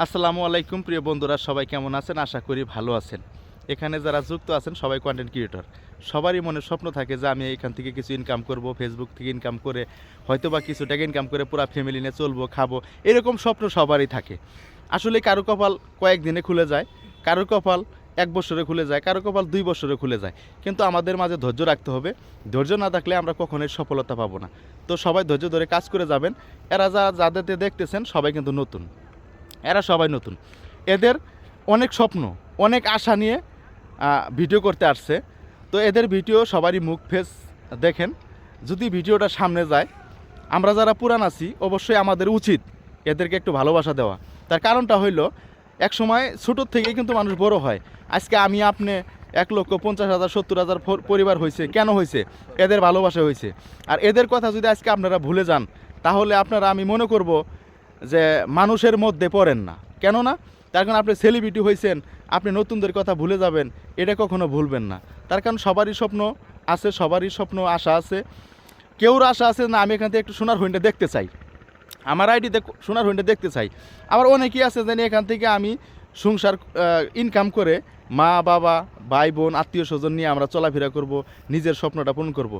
আসসালামু আলাইকুম প্রিয় বন্ধুরা, সবাই কেমন আছেন? আশা করি ভালো আছেন। এখানে যারা যুক্ত আছেন সবাই কন্টেন্ট ক্রিয়েটর। সবারই মনে স্বপ্ন থাকে যে আমি এখান থেকে কিছু ইনকাম করব, ফেসবুক থেকে ইনকাম করে হয়তো বা কিছু টাকা ইনকাম করে পুরো ফ্যামিলি নিয়ে চলবো, খাবো, এরকম স্বপ্ন সবারই থাকে। আসলে কারো কপাল কয়েকদিনে খুলে যায়, কারো কপাল 1 বছরে খুলে যায়, কারো কপাল 2 বছরে খুলে যায়। কিন্তু আমাদের মাঝে ধৈর্য রাখতে হবে। ধৈর্য না থাকলে আমরা কখনোই সফলতা পাবো না। তো সবাই ধৈর্য ধরে কাজ করে যাবেন। এরা যাদেরকে দেখতেছেন সবাই কিন্তু নতুন, এরা সবাই নতুন। এদের অনেক স্বপ্ন, অনেক আশা নিয়ে ভিডিও করতে আসছে। তো এদের ভিডিও সবারই মুখ ফেস দেখেন। যদি ভিডিওটা সামনে যায়, আমরা যারা পুরান আছি অবশ্যই আমাদের উচিত এদেরকে একটু ভালোবাসা দেওয়া। তার কারণটা হইল, এক সময় ছোটোর থেকেই কিন্তু মানুষ বড় হয়। আজকে আমি আপনি 1,50,000 70,000 পরিবার হয়েছে, কেন হয়েছে? এদের ভালোবাসা হয়েছে। আর এদের কথা যদি আজকে আপনারা ভুলে যান, তাহলে আপনারা, আমি মনে করব যে মানুষের মধ্যে পড়েন না। কেননা তার কারণ আপনি সেলিব্রিটি হয়েছেন, আপনি নতুনদের কথা ভুলে যাবেন, এটা কখনো ভুলবেন না। তার কারণ সবারই স্বপ্ন আছে, সবারই স্বপ্ন আশা আছে। কেউর আশা আছে না আমি এখান থেকে একটু সোনার হরিণটা দেখতে চাই, আমার আইডিতে সোনার হরিণটা দেখতে চাই। আবার অনেকেই আছে জানি এখান থেকে আমি সংসার ইনকাম করে মা বাবা ভাই বোন আত্মীয় স্বজন নিয়ে আমরা চলাফেরা করব, নিজের স্বপ্নটা পূরণ করব।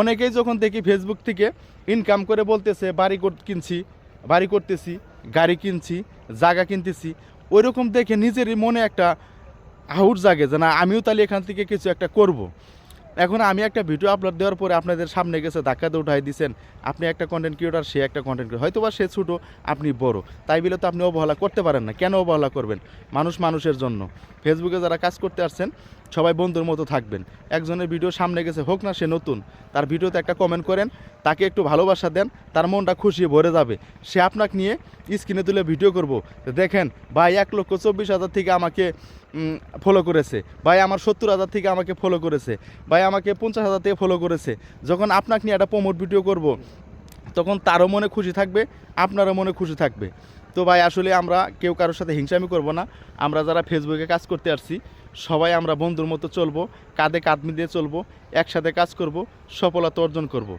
অনেকেই যখন দেখি ফেসবুক থেকে ইনকাম করে বলতেছে কিনছি, বাড়ি করতেছি, গাড়ি কিনছি, জায়গা কিনতেছি, ওই রকম দেখে নিজেরই মনে একটা আহুর জাগে যে না আমিও তাহলে এখান থেকে কিছু একটা করব। এখন আমি একটা ভিডিও আপলোড দেওয়ার পরে আপনাদের সামনে গেছে ধাক্কাতে উঠাই দিচ্ছেন, আপনি একটা কন্টেন্ট ক্রিয়েটার, সে একটা কন্টেন্ট ক্রিয়েটার, হয়তো বা সে ছোটো আপনি বড়, তাই বলে তো আপনি অবহেলা করতে পারেন না। কেন অবহেলা করবেন? মানুষ মানুষের জন্য। ফেসবুকে যারা কাজ করতে আসছেন সবাই বন্ধুর মতো থাকবেন। একজনের ভিডিও সামনে গেছে, হোক না সে নতুন, তার ভিডিওতে একটা কমেন্ট করেন, তাকে একটু ভালোবাসা দেন, তার মনটা খুশি ভরে যাবে। সে আপনাকে নিয়ে স্ক্রিনে তুলে ভিডিও করব, দেখেন ভাই 1,24,000 থেকে আমাকে ফলো করেছে, ভাই আমার 70,000 থেকে আমাকে ফলো করেছে, ভাই আমাকে 50,000 থেকে ফলো করেছে। যখন আপনাকে নিয়ে একটা প্রমোট ভিডিও করব, তখন তারও মনে খুশি থাকবে, আপনারও মনে খুশি থাকবে। তো ভাই আসলে আমরা কেউ কারোর সাথে হিংসামি করব না। আমরা যারা ফেসবুকে কাজ করতে আসছি সবাই আমরা বন্ধুর মতো চলবো, কাঁধে কাঁধ মিলিয়ে চলবো, একসাথে কাজ করব, সফলতা অর্জন করব।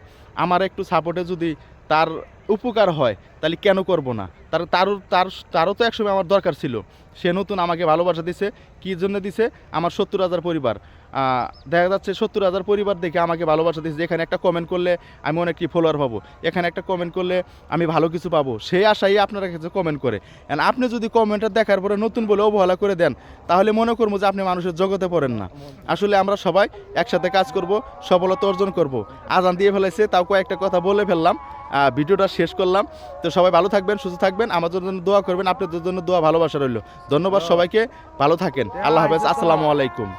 আমার একটু সাপোর্টে যদি তার উপকার হয় তাহলে কেন করব না? তারও তো একসময় আমার দরকার ছিল। সে নতুন আমাকে ভালোবাসা দিছে, কী জন্য দিছে? আমার 70,000 পরিবার, দেখা যাচ্ছে 70,000 পরিবার দেখে আমাকে ভালোবাসা দিচ্ছে। এখানে একটা কমেন্ট করলে আমি অনেকটি ফলোয়ার পাবো, এখানে একটা কমেন্ট করলে আমি ভালো কিছু পাবো, সেই আশাই আপনারা কাছে কমেন্ট করে। আর আপনি যদি কমেন্টটা দেখার পরে নতুন বলে অবহেলা করে দেন, তাহলে মনে করবো যে আপনি মানুষের জগতে পড়েন না। আসলে আমরা সবাই একসাথে কাজ করব, সফলতা অর্জন করব। আজান দিয়ে ফেলেছে, তাও কয়েকটা কথা বলে ফেললাম, ভিডিওটা শেষ করলাম। তো সবাই ভালো থাকবেন, সুস্থ থাকবেন, আমাদের জন্য দোয়া করবেন, আপনাদের জন্য দোয়া ভালোবাসা রইল। ধন্যবাদ সবাইকে, ভালো থাকেন, আল্লাহ হাফেজ, আসসালামু আলাইকুম।